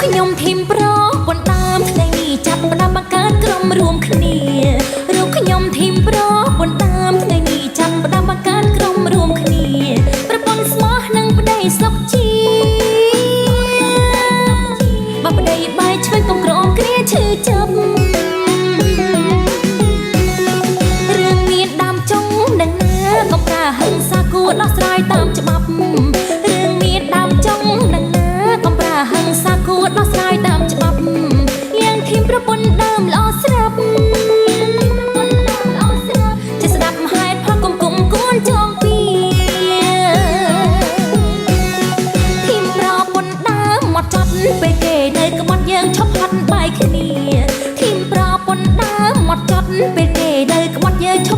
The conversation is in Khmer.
ខ្ញុំធីមប្រប៉ុន្តាមថ្ងៃនេះចាប់ផ្ដើមបង្កើតក្រុមរួមគ្នារូបខ្ញុំធីមប្រប៉ុន្តាមថ្ងៃនេះចាប់ផ្ដើមបង្កើតក្រុមរួមគ្នាប្រពន្ធស្មោះនិងប្តីស្លុកជីបើប្តីបាយឆ្វេងកងក្រមគ្រាឈឺចាប់រឿងមានដើមចុងនឹងណាកុំប្រើហិង្សាគួរដោះស្រាយតាមច្បាប់រឿងមានដើមចុងនឹងណាកុំប្រើហិង្សាគួរដោះស្រាយតាមច្បាប់យ៉ាងធីមប្រពន្ធដើមល្អស្រាប់ចេះស្ដាប់ហេតុផលគុំគួនចងពីធីមប្រពន្ធដើមមកចត់ពេលគេនៅក្បត់យើងឈប់ហត់បាយគ្នាធីមប្រពន្ធដើមមកចត់ពេលគេនៅក្បត់យើងឈប់